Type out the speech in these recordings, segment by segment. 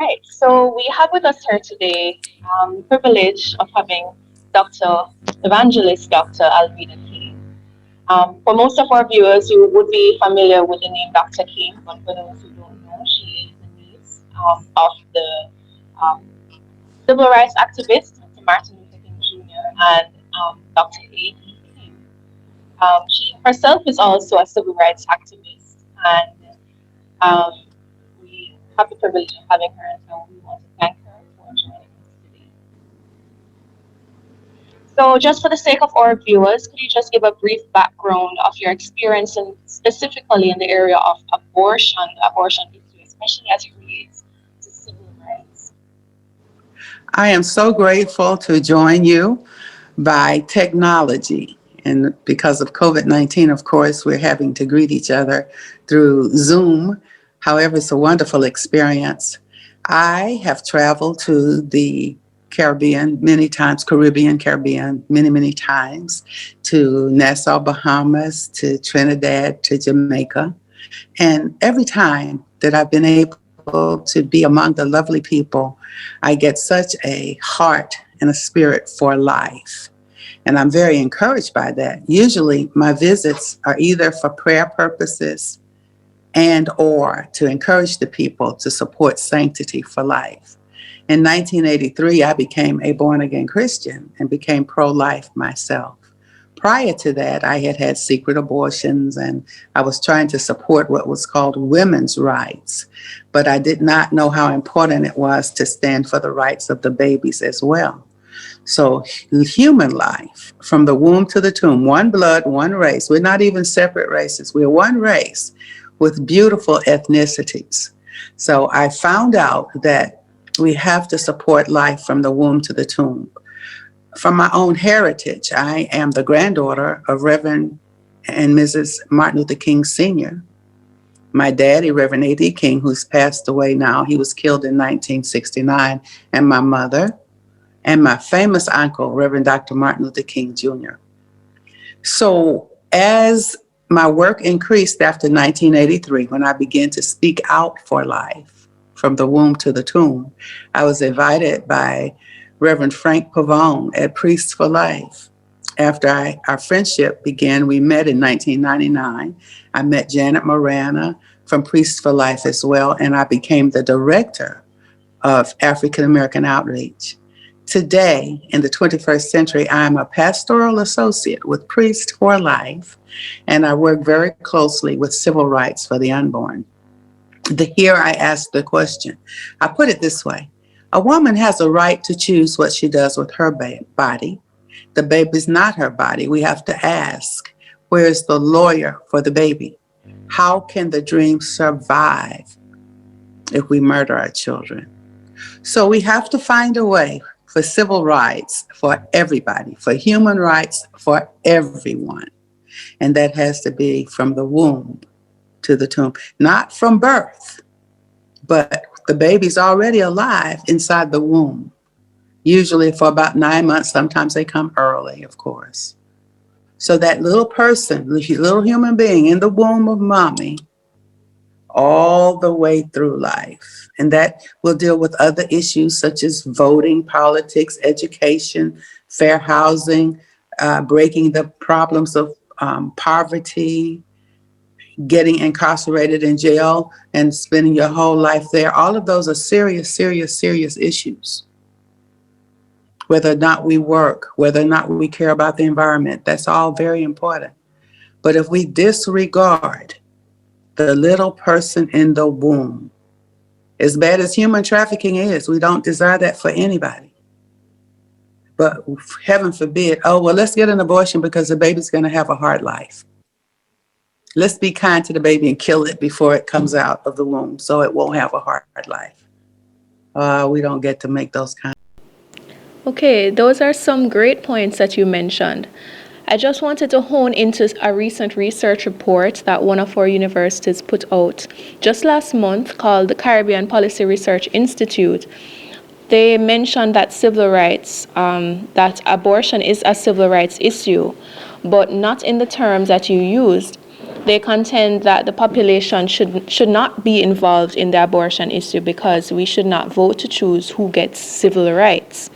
Right. So we have with us here today privilege of having Dr. Evangelist Dr. Alveda King. For most of our viewers, you would be familiar with the name Dr. King, but for those who don't know, she is the niece of the um, civil rights activist, Mr. Martin Luther King Jr. and Dr. A.D. King. She herself is also a civil rights activist, and um, we have the privilege of having her, and so we want to thank her for joining us today. So, just for the sake of our viewers, could you just give a brief background of your experience, and specifically in the area of abortion, the abortion issue, especially as it relates to civil rights? I am so grateful to join you by technology. And because of COVID-19, of course, we're having to greet each other through Zoom. However, it's a wonderful experience. I have traveled to the Caribbean many times, Caribbean, many, many times, to Nassau, Bahamas, to Trinidad, to Jamaica. And every time that I've been able to be among the lovely people, I get such a heart and a spirit for life. And I'm very encouraged by that. Usually my visits are either for prayer purposes and or to encourage the people to support sanctity for life. In 1983, I became a born again Christian and became pro-life myself. Prior to that, I had had secret abortions and I was trying to support what was called women's rights, but I did not know how important it was to stand for the rights of the babies as well. So human life, from the womb to the tomb, one blood, one race. We're not even separate races. We're one race with beautiful ethnicities. So I found out that we have to support life from the womb to the tomb. From my own heritage, I am the granddaughter of Reverend and Mrs. Martin Luther King Sr. My daddy, Reverend A.D. King, who's passed away now, he was killed in 1969, and my mother, and my famous uncle, Reverend Dr. Martin Luther King Jr. So as my work increased after 1983, when I began to speak out for life from the womb to the tomb, I was invited by Reverend Frank Pavone at Priests for Life. After our friendship began, we met in 1999. I met Janet Morana from Priests for Life as well, and I became the director of African American Outreach. Today, in the 21st century, I am a pastoral associate with Priests for Life, and I work very closely with civil rights for the unborn. Here I ask the question. I put it this way. A woman has a right to choose what she does with her body. The baby's not her body. We have to ask, where is the lawyer for the baby? How can the dream survive if we murder our children? So we have to find a way for civil rights for everybody, for human rights for everyone. And that has to be from the womb to the tomb, not from birth, but the baby's already alive inside the womb, usually for about 9 months. Sometimes they come early, of course. So that little person, little human being in the womb of mommy, all the way through life. And that will deal with other issues such as voting, politics, education, fair housing, breaking the problems of poverty, getting incarcerated in jail and spending your whole life there. All of those are serious, serious, serious issues. Whether or not we work, whether or not we care about the environment, that's all very important. But if we disregard the little person in the womb, as bad as human trafficking is, we don't desire that for anybody. But heaven forbid, oh, well, let's get an abortion because the baby's going to have a hard life. Let's be kind to the baby and kill it before it comes out of the womb so it won't have a hard life. We don't get to make those kind. Okay, those are some great points that you mentioned. I just wanted to hone into a recent research report that one of our universities put out just last month called the Caribbean Policy Research Institute. They mentioned that civil rights, that abortion is a civil rights issue, but not in the terms that you used. They contend that the population should not be involved in the abortion issue because we should not vote to choose who gets civil rights.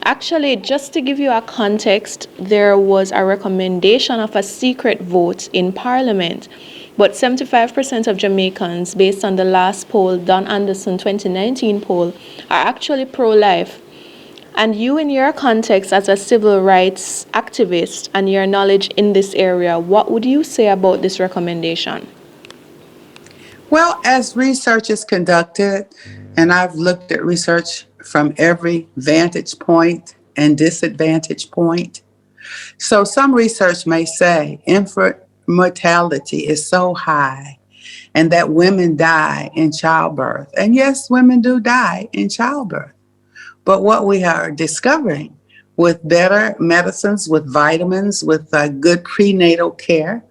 Actually, just to give you a context, there was a recommendation of a secret vote in Parliament, but 75% of Jamaicans, based on the last poll, Don Anderson 2019 poll, are actually pro-life. And you, in your context as a civil rights activist and your knowledge in this area, what would you say about this recommendation? Well, as research is conducted, and I've looked at research from every vantage point and disadvantage point. So some research may say infant mortality is so high and that women die in childbirth. And yes, women do die in childbirth. But what we are discovering with better medicines, with vitamins, with good prenatal care,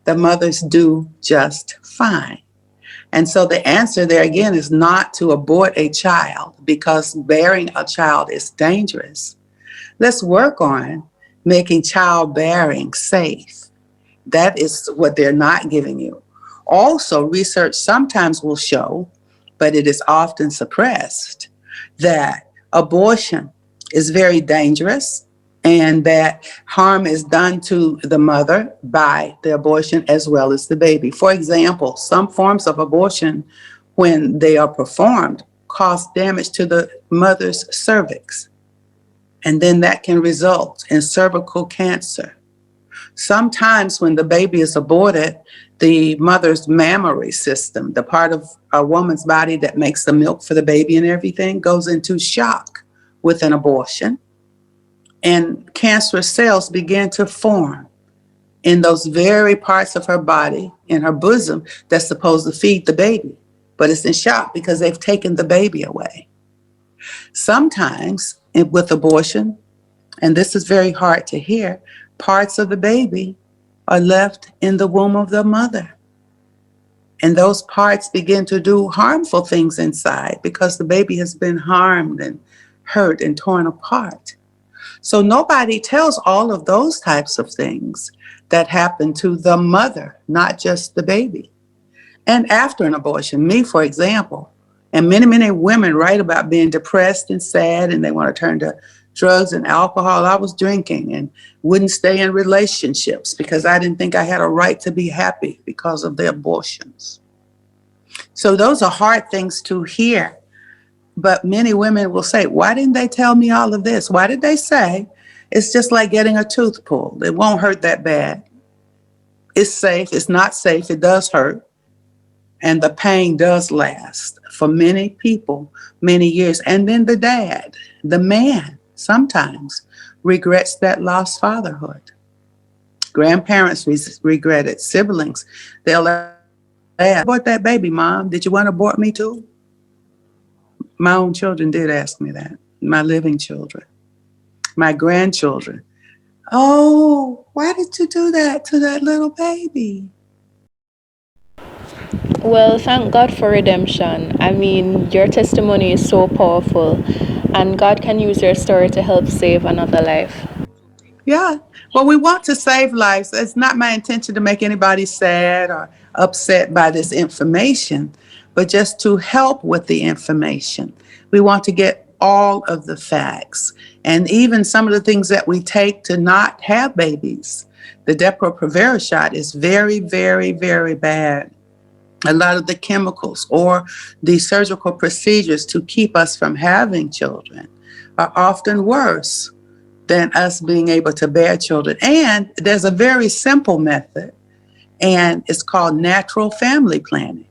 the mothers do just fine. And so the answer there again is not to abort a child because bearing a child is dangerous. Let's work on making childbearing safe. That is what they're not giving you. Also, research sometimes will show, but it is often suppressed, that abortion is very dangerous and that harm is done to the mother by the abortion as well as the baby. For example, some forms of abortion, when they are performed, cause damage to the mother's cervix. And then that can result in cervical cancer. Sometimes when the baby is aborted, the mother's mammary system, the part of a woman's body that makes the milk for the baby and everything, goes into shock with an abortion. And cancerous cells begin to form in those very parts of her body, in her bosom, that's supposed to feed the baby. But it's in shock because they've taken the baby away. Sometimes with abortion, and this is very hard to hear, parts of the baby are left in the womb of the mother. And those parts begin to do harmful things inside because the baby has been harmed and hurt and torn apart. So nobody tells all of those types of things that happen to the mother, not just the baby. And after an abortion, me, for example, and many, many women write about being depressed and sad and they want to turn to drugs and alcohol. I was drinking and wouldn't stay in relationships because I didn't think I had a right to be happy because of the abortions. So those are hard things to hear. But many women will say, why didn't they tell me all of this? Why did they say it's just like getting a tooth pulled? It won't hurt that bad. It's safe. It's not safe. It does hurt. And the pain does last for many people, many years. And then the dad, the man, sometimes regrets that lost fatherhood. Grandparents regret it. Siblings, they'll ask, abort that baby, Mom. Did you want to abort me too? My own children did ask me that. My living children. My grandchildren. Oh, why did you do that to that little baby? Well, thank God for redemption. I mean, your testimony is so powerful, and God can use your story to help save another life. Yeah. Well, we want to save lives. It's not my intention to make anybody sad or upset by this information, but just to help with the information. We want to get all of the facts and even some of the things that we take to not have babies. The Depo-Provera shot is very, very, very bad. A lot of the chemicals or the surgical procedures to keep us from having children are often worse than us being able to bear children. And there's a very simple method, and it's called natural family planning.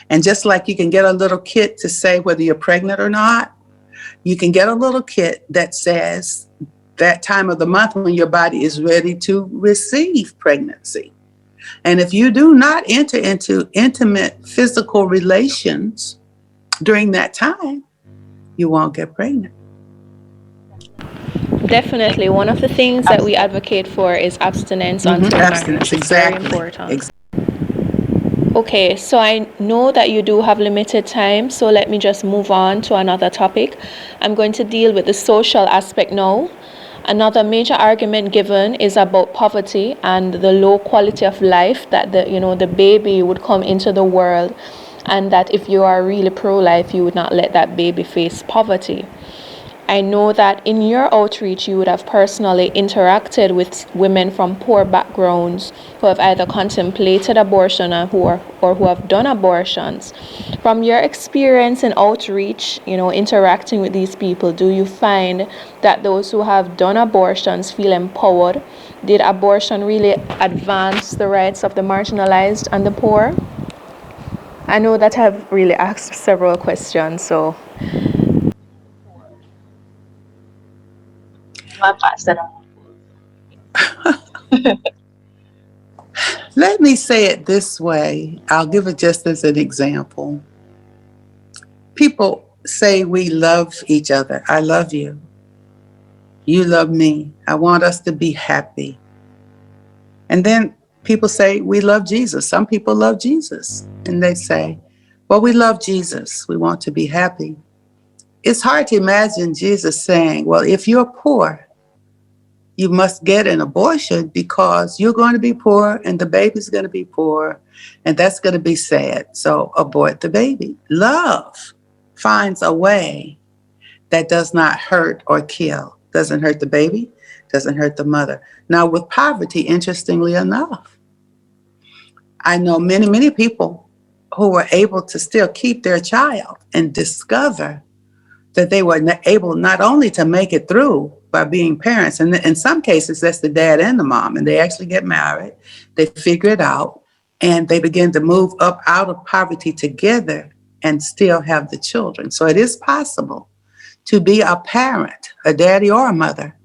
And just like you can get a little kit to say whether you're pregnant or not, you can get a little kit that says that time of the month when your body is ready to receive pregnancy. And if you do not enter into intimate physical relations during that time, you won't get pregnant. Definitely, one of the things that we advocate for is abstinence until marriage. Abstinence, It's very exactly. important. Okay, so I know that you do have limited time, so let me just move on to another topic. I'm going to deal with the social aspect now. Another major argument given is about poverty and the low quality of life that the baby would come into the world, and that if you are really pro-life, you would not let that baby face poverty. I know that in your outreach, you would have personally interacted with women from poor backgrounds who have either contemplated abortion or who have done abortions. From your experience in outreach, interacting with these people, do you find that those who have done abortions feel empowered? Did abortion really advance the rights of the marginalized and the poor? I know that I've really asked several questions, so My pastor. Let me say it this way. I'll give it just as an example. People say we love each other. I love you. You love me. I want us to be happy. And then people say we love Jesus. Some people love Jesus. And they say, well, we love Jesus. We want to be happy. It's hard to imagine Jesus saying, well, if you're poor, you must get an abortion because you're going to be poor and the baby's going to be poor and that's going to be sad. So abort the baby. Love finds a way that does not hurt or kill. Doesn't hurt the baby, doesn't hurt the mother. Now with poverty, interestingly enough, I know many, many people who were able to still keep their child and discover that they were able not only to make it through by being parents, and in some cases that's the dad and the mom, and they actually get married, they figure it out, and they begin to move up out of poverty together and still have the children. So it is possible to be a parent, a daddy or a mother,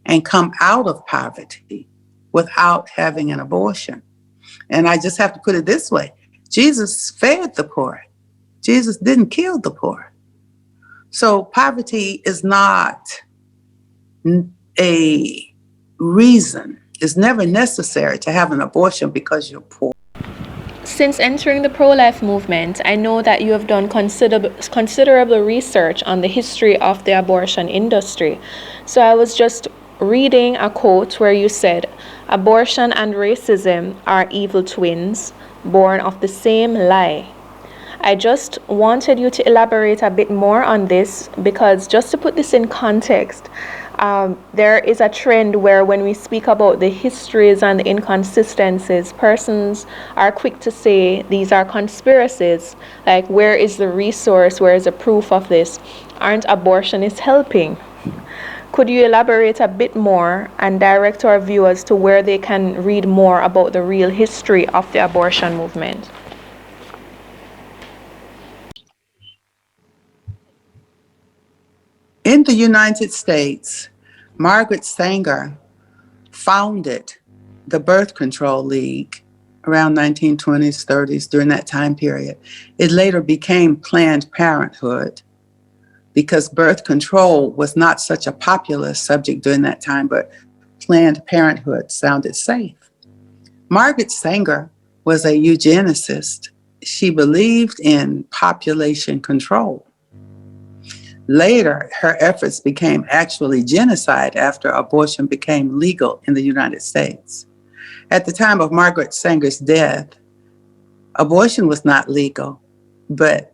and come out of poverty without having an abortion. And I just have to put it this way: Jesus fed the poor. Jesus didn't kill the poor. So poverty is not a reason. It's never necessary to have an abortion because you're poor. since entering the pro-life movement, I know that you have done considerable research on the history of the abortion industry. So I was just reading a quote where you said, "Abortion and racism are evil twins, born of the same lie." I just wanted you to elaborate a bit more on this because, just to put this in context, there is a trend where when we speak about the histories and the inconsistencies, persons are quick to say these are conspiracies. Like, where is the resource? Where is the proof of this? Aren't abortionists helping? Could you elaborate a bit more and direct our viewers to where they can read more about the real history of the abortion movement? In the United States, Margaret Sanger founded the Birth Control League around 1920s, 30s, during that time period. It later became Planned Parenthood because birth control was not such a popular subject during that time, but Planned Parenthood sounded safe. Margaret Sanger was a eugenicist. She believed in population control. Later, her efforts became actually genocide after abortion became legal in the United States. At the time of Margaret Sanger's death, abortion was not legal, but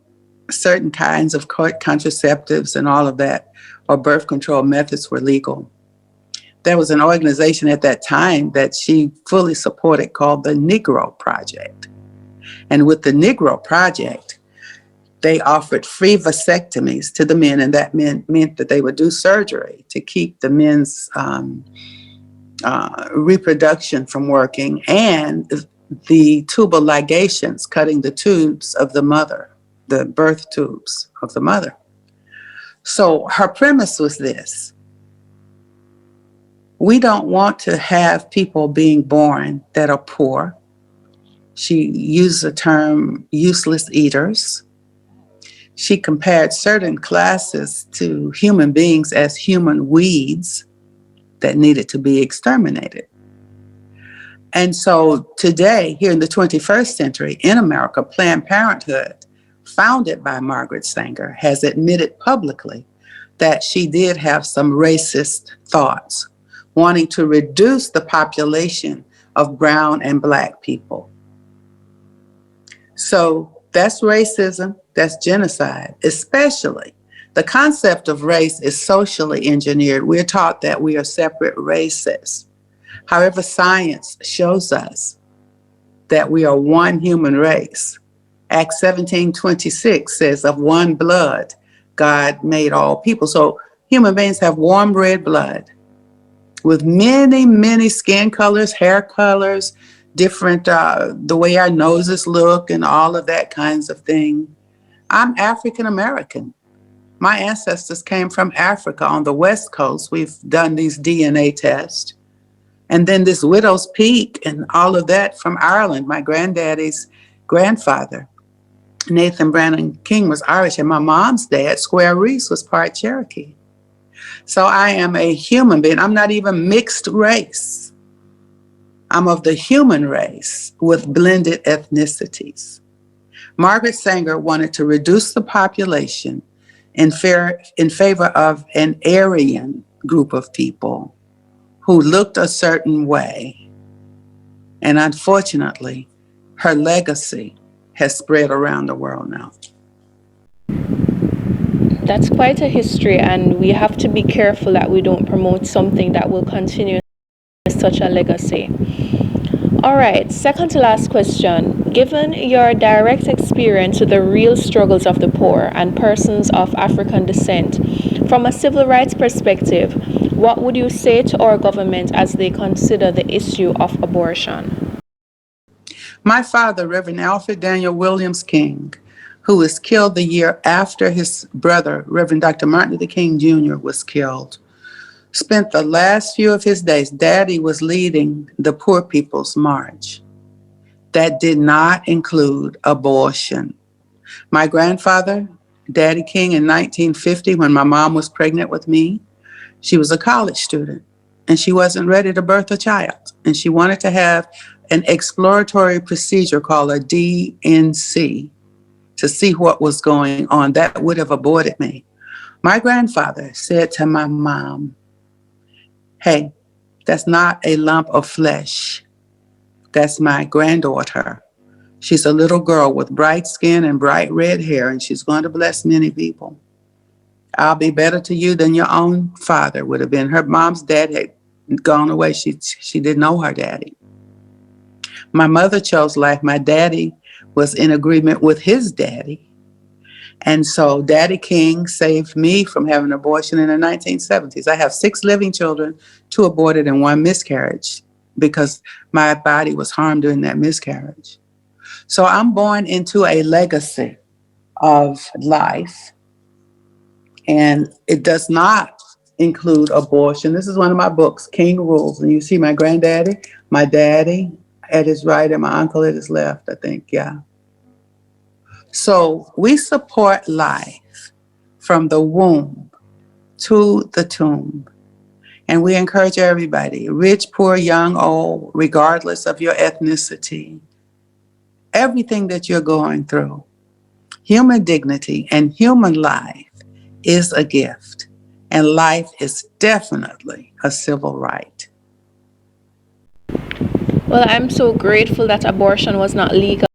certain kinds of contraceptives and all of that, or birth control methods, were legal. There was an organization at that time that she fully supported called the Negro Project. And with the Negro Project, they offered free vasectomies to the men, and that meant that they would do surgery to keep the men's reproduction from working, and the tubal ligations, cutting the tubes of the mother, the birth tubes of the mother. So her premise was this: we don't want to have people being born that are poor. She used the term useless eaters. She compared certain classes to human beings as human weeds that needed to be exterminated. And so today, here in the 21st century, in America, Planned Parenthood, founded by Margaret Sanger, has admitted publicly that she did have some racist thoughts, wanting to reduce the population of brown and black people. So that's racism, that's genocide, especially. The concept of race is socially engineered. We're taught that we are separate races. However, science shows us that we are one human race. Acts 17:26 says, of one blood, God made all people. So human beings have warm red blood with many, many skin colors, hair colors, different, the way our noses look and all of that kinds of thing. I'm African American. My ancestors came from Africa on the West Coast. We've done these DNA tests. And then this widow's peak and all of that from Ireland. My granddaddy's grandfather, Nathan Brannon King, was Irish, and my mom's dad, Square Reese, was part Cherokee. So I am a human being. I'm not even mixed race. I'm of the human race with blended ethnicities. Margaret Sanger wanted to reduce the population in favor of an Aryan group of people who looked a certain way. And unfortunately, her legacy has spread around the world now. That's quite a history, and we have to be careful that we don't promote something that will continue such a legacy. All right, second to last question. Given your direct experience with the real struggles of the poor and persons of African descent, from a civil rights perspective, what would you say to our government as they consider the issue of abortion? My father, Reverend Alfred Daniel Williams King, who was killed the year after his brother, Reverend Dr. Martin Luther King Jr., was killed, spent the last few of his days. Daddy was leading the Poor People's March. That did not include abortion. My grandfather, Daddy King, in 1950, when my mom was pregnant with me, she was a college student and she wasn't ready to birth a child. And she wanted to have an exploratory procedure called a DNC to see what was going on. That would have aborted me. My grandfather said to my mom, hey, that's not a lump of flesh. That's my granddaughter. She's a little girl with bright skin and bright red hair, and she's going to bless many people. I'll be better to you than your own father would have been. Her mom's dad had gone away. She didn't know her daddy. My mother chose life. My daddy was in agreement with his daddy. And so Daddy King saved me from having an abortion in the 1970s. I have 6 living children, 2 aborted and 1 miscarriage because my body was harmed during that miscarriage. So I'm born into a legacy of life, and it does not include abortion. This is one of my books, King Rules, and you see my granddaddy, my daddy at his right, and my uncle at his left, I think, yeah. So we support life from the womb to the tomb. And we encourage everybody, rich, poor, young, old, regardless of your ethnicity, everything that you're going through, human dignity and human life is a gift. And life is definitely a civil right. Well, I'm so grateful that abortion was not legal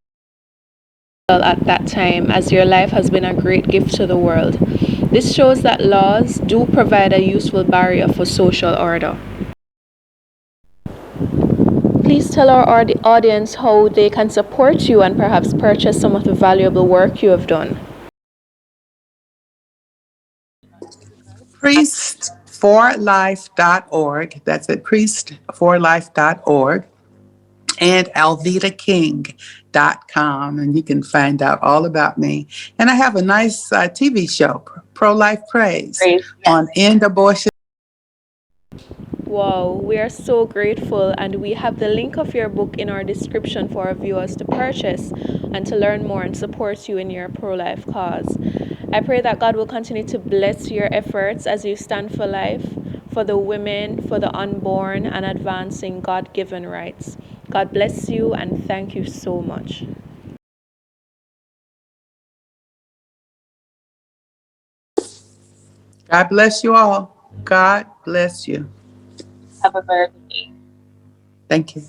at that time, as your life has been a great gift to the world. This shows that laws do provide a useful barrier for social order. Please tell our audience how they can support you and perhaps purchase some of the valuable work you have done. Priestforlife.org. That's at priestforlife.org. And alvedaking.com, and you can find out all about me. And I have a nice TV show, Pro Life Praise, Great. on end abortion. Wow, we are so grateful, and we have the link of your book in our description for our viewers to purchase and to learn more and support you in your pro-life cause. I pray that God will continue to bless your efforts as you stand for life, for the women, for the unborn, and advancing God-given rights. God bless you, and thank you so much. God bless you all. God bless you. Have a very good day. Thank you.